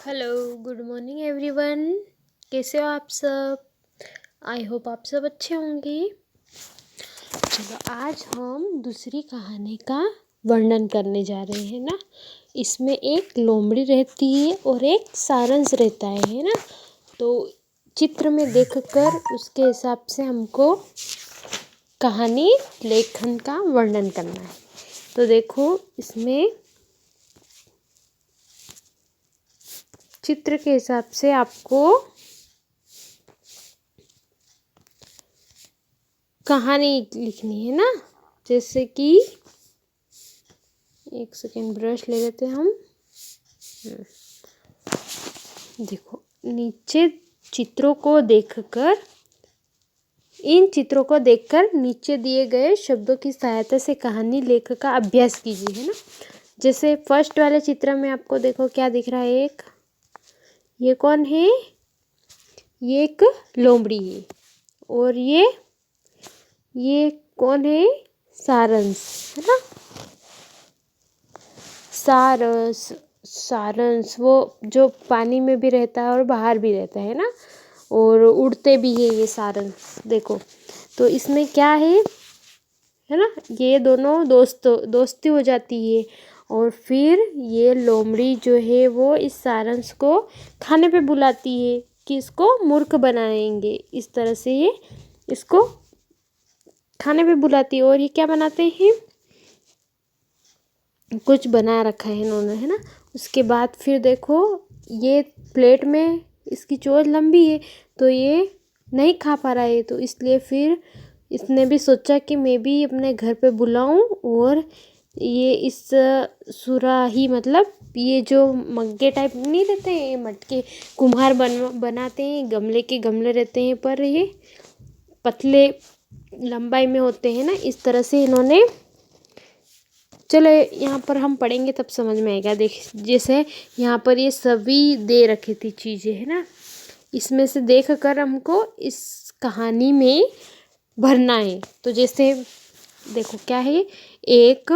Hello, good morning everyone. कैसे हो आप सब? आई होप आप सब अच्छे होंगे। चलो आज हम दूसरी कहानी का वर्णन करने जा रहे हैं ना। इसमें एक लोमड़ी रहती है और एक सारंश रहता है ना। तो चित्र में देखकर उसके हिसाब से हमको कहानी लेखन का वर्णन करना है। तो देखो इसमें चित्र के हिसाब से आपको कहानी लिखनी है ना। जैसे कि एक सेकेंड ब्रश ले लेते हैं हम। देखो नीचे चित्रों को देखकर नीचे दिए गए शब्दों की सहायता से कहानी लेखक का अभ्यास कीजिए, है ना। जैसे फर्स्ट वाले चित्र में आपको देखो क्या दिख रहा है। ये कौन है? ये एक लोमड़ी है। और ये कौन है? सारंश, है ना। सारंश वो जो पानी में भी रहता है और बाहर भी रहता है ना, और उड़ते भी है ये सारंश। देखो तो इसमें क्या है ना। ये दोनों दोस्ती हो जाती है और फिर ये लोमड़ी जो है वो इस सारंश को खाने पे बुलाती है कि इसको मूर्ख बनाएंगे। इस तरह से ये इसको खाने पे बुलाती है। और ये क्या बनाते हैं? कुछ बना रखा है इन्होंने, है ना। उसके बाद फिर देखो ये प्लेट में इसकी चोंच लंबी है तो ये नहीं खा पा रहा है। तो इसलिए फिर इसने भी सोचा कि मैं भी अपने घर पे बुलाऊं और ये इस सुराही मतलब ये जो मग्गे टाइप नहीं रहते हैं, मटके कुम्हार बनाते हैं, गमले के गमले रहते हैं पर ये पतले लंबाई में होते हैं ना। इस तरह से इन्होंने, चलो यहाँ पर हम पढ़ेंगे तब समझ में आएगा। देख जैसे यहाँ पर ये सभी दे रखी थी चीज़ें, है ना। इसमें से देख कर हमको इस कहानी में भरना है। तो जैसे देखो क्या है, एक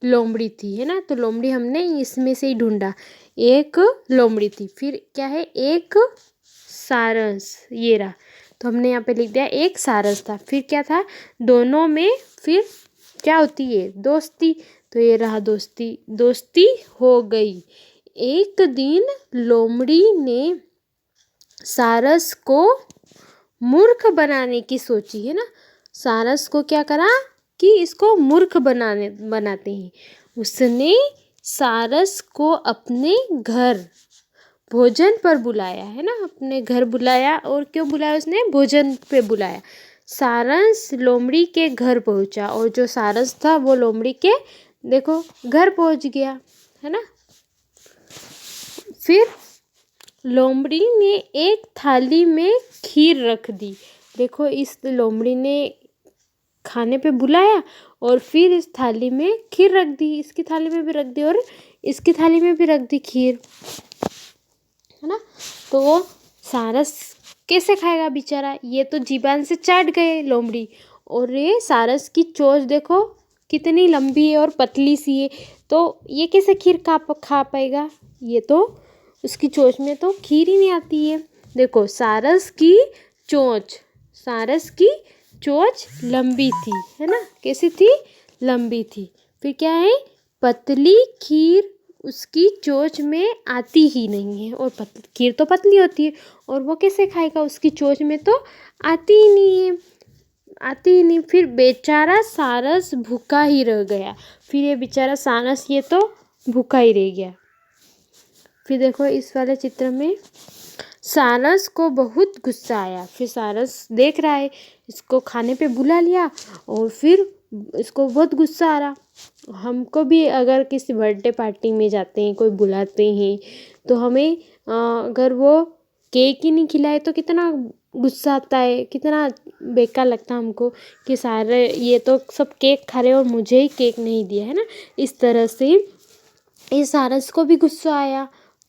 लोमड़ी थी, है ना। तो लोमड़ी हमने इसमें से ही ढूंढा। एक लोमड़ी थी, फिर क्या है, एक सारस, ये रहा। तो हमने यहाँ पे लिख दिया एक सारस था। फिर क्या था, दोनों में फिर क्या होती है? दोस्ती। तो ये रहा दोस्ती हो गई। एक दिन लोमड़ी ने सारस को मूर्ख बनाने की सोची, है ना। सारस को क्या करा कि इसको मूर्ख बनाते हैं। उसने सारस को अपने घर भोजन पर बुलाया, है ना। अपने घर बुलाया। और क्यों बुलाया? उसने भोजन पे बुलाया। सारस लोमड़ी के घर पहुंचा और जो सारस था वो लोमड़ी के देखो घर पहुंच गया, है ना। फिर लोमड़ी ने एक थाली में खीर रख दी। देखो इस लोमड़ी ने खाने पे बुलाया और फिर इस थाली में खीर रख दी, इसकी थाली में भी रख दी और इसकी थाली में भी रख दी खीर, है ना। तो वो सारस कैसे खाएगा बेचारा? ये तो जीभान से चाट गए लोमड़ी। और ये सारस की चोंच देखो कितनी लंबी है और पतली सी है। तो ये कैसे खीर खा पाएगा? ये तो उसकी चोंच में तो खीर ही नहीं आती है। देखो सारस की चोंच लंबी थी, है ना। कैसी थी? लंबी थी। फिर क्या है, पतली खीर उसकी चोंच में आती ही नहीं है। और खीर तो पतली होती है और वो कैसे खाएगा? उसकी चोंच में तो आती ही नहीं। फिर बेचारा सारस भूखा ही रह गया। फिर ये बेचारा सारस ये तो भूखा ही रह गया। फिर देखो इस वाले चित्र में सारस को बहुत गुस्सा आया। फिर सारस देख रहा है इसको खाने पे बुला लिया और फिर इसको बहुत गुस्सा आ रहा। हमको भी अगर किसी बर्थडे पार्टी में जाते हैं, कोई बुलाते हैं, तो हमें अगर वो केक ही नहीं खिलाए तो कितना गुस्सा आता है, कितना बेकार लगता है हमको कि सारे ये तो सब केक खा रहे और मुझे ही केक नहीं दिया, है ना। इस तरह से इस सारस को भी गुस्सा आया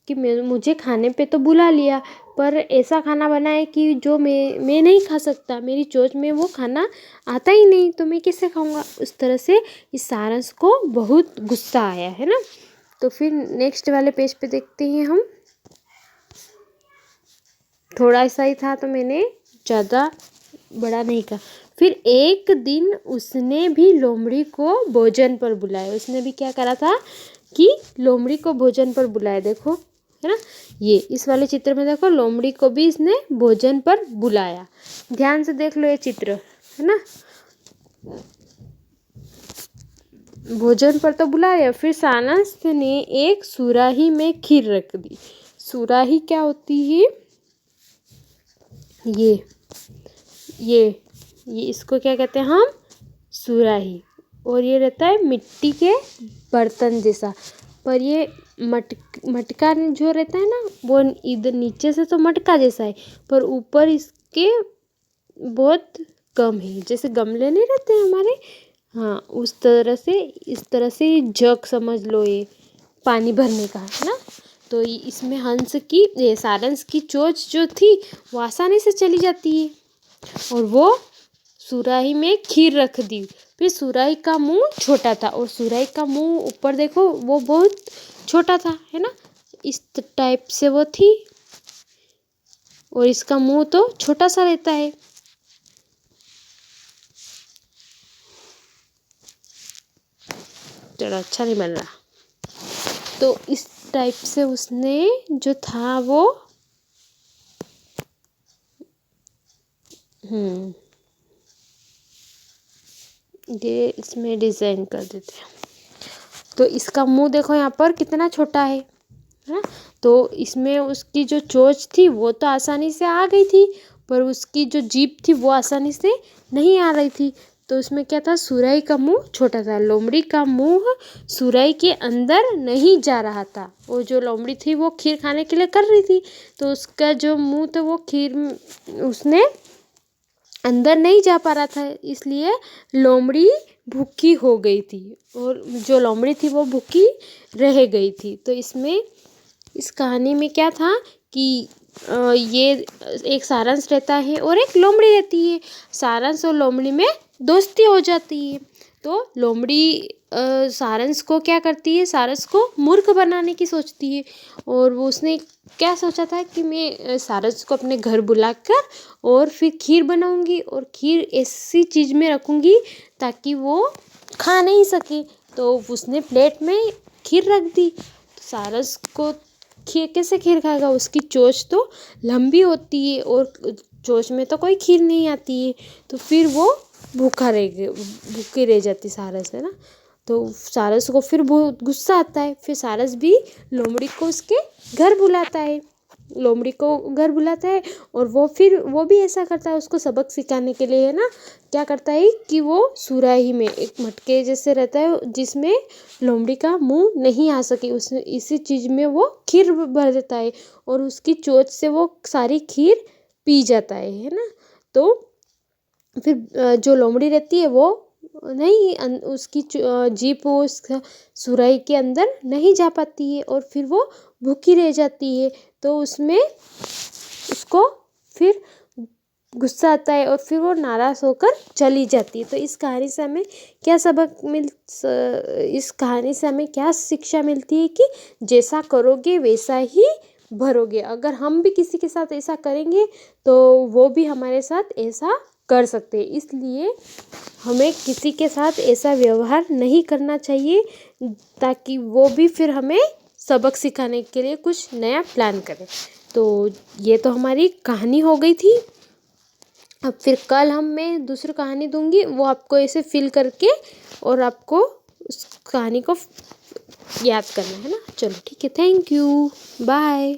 कि मुझे खाने पे तो बुला लिया पर ऐसा खाना बनाए कि जो मैं नहीं खा सकता, मेरी चोंच में वो खाना आता ही नहीं, तो मैं कैसे खाऊंगा? उस तरह से इस सारस को बहुत गुस्सा आया, है ना। तो फिर नेक्स्ट वाले पेज पे देखते हैं हम। थोड़ा सा ही था तो मैंने ज़्यादा बड़ा नहीं कहा। फिर एक दिन उसने भी लोमड़ी को भोजन पर बुलाया। उसने भी क्या करा था कि लोमड़ी को भोजन पर बुलाया। देखो है ना, ये इस वाले चित्र में देखो लोमड़ी को भी इसने भोजन पर बुलाया। ध्यान से देख लो ये चित्र, है ना। भोजन पर तो बुलाया। फिर सारस ने एक सुराही में खीर रख दी। सुराही क्या होती है? ये इसको क्या कहते हैं हम? सुराही। और ये रहता है मिट्टी के बर्तन जैसा। पर ये मटका जो रहता है ना, वो इधर नीचे से तो मटका जैसा है, पर ऊपर इसके बहुत कम है। जैसे गमले नहीं रहते हैं हमारे, हाँ उस तरह से, इस तरह से जग समझ लो, ये पानी भरने का है ना। तो इसमें सारस की चोंच जो थी वो आसानी से चली जाती है। और वो सुराही में खीर रख दी। फिर सुराही का मुंह छोटा था और सुराही का मुंह ऊपर देखो वो बहुत छोटा था, है ना, इस टाइप से वो थी। और इसका मुंह तो छोटा सा रहता है। चलो अच्छा नहीं बन रहा। तो इस टाइप से उसने जो था वो ये इसमें डिज़ाइन कर देते हैं। तो इसका मुंह देखो यहाँ पर कितना छोटा है ना। तो इसमें उसकी जो चोंच थी वो तो आसानी से आ गई थी, पर उसकी जो जीभ थी वो आसानी से नहीं आ रही थी। तो उसमें क्या था, सुराही का मुंह छोटा था। लोमड़ी का मुंह सुराही के अंदर नहीं जा रहा था। वो जो लोमड़ी थी वो खीर खाने के लिए कर रही थी, तो उसका जो मुंह था वो खीर उसने अंदर नहीं जा पा रहा था, इसलिए लोमड़ी भूखी हो गई थी। और जो लोमड़ी थी वो भूखी रह गई थी। तो इसमें इस कहानी में क्या था कि ये एक सारस रहता है और एक लोमड़ी रहती है। सारस और लोमड़ी में दोस्ती हो जाती है। तो लोमड़ी सारस को क्या करती है, सारस को मूर्ख बनाने की सोचती है। और वो उसने क्या सोचा था कि मैं सारस को अपने घर बुलाकर और फिर खीर बनाऊंगी और खीर ऐसी चीज़ में रखूंगी ताकि वो खा नहीं सके। तो उसने प्लेट में खीर रख दी। तो सारस को कैसे खीर खाएगा? उसकी चोंच तो लंबी होती है और चोंच में तो कोई खीर नहीं आती है। तो फिर वो भूखी रह जाती सारस, है ना। तो सारस को फिर बहुत गुस्सा आता है। फिर सारस भी लोमड़ी को उसके घर बुलाता है। लोमड़ी को घर बुलाता है और वो भी ऐसा करता है उसको सबक सिखाने के लिए, है ना। क्या करता है कि वो सुराही में एक मटके जैसे रहता है जिसमें लोमड़ी का मुंह नहीं आ सके, उसमें इसी चीज़ में वो खीर भर देता है और उसकी चोंच से वो सारी खीर पी जाता है ना। तो फिर जो लोमड़ी रहती है वो नहीं उसकी जीभ उस सुराही के अंदर नहीं जा पाती है और फिर वो भूखी रह जाती है। तो उसमें उसको फिर गुस्सा आता है और फिर वो नाराज़ होकर चली जाती है। तो इस कहानी से हमें क्या इस कहानी से हमें क्या शिक्षा मिलती है कि जैसा करोगे वैसा ही भरोगे। अगर हम भी किसी के साथ ऐसा करेंगे तो वो भी हमारे साथ ऐसा कर सकते हैं। इसलिए हमें किसी के साथ ऐसा व्यवहार नहीं करना चाहिए ताकि वो भी फिर हमें सबक सिखाने के लिए कुछ नया प्लान करें। तो ये तो हमारी कहानी हो गई थी। अब फिर कल मैं दूसरी कहानी दूंगी, वो आपको ऐसे फिल करके और आपको उस कहानी को याद करना है ना। चलो ठीक है, थैंक यू, बाय।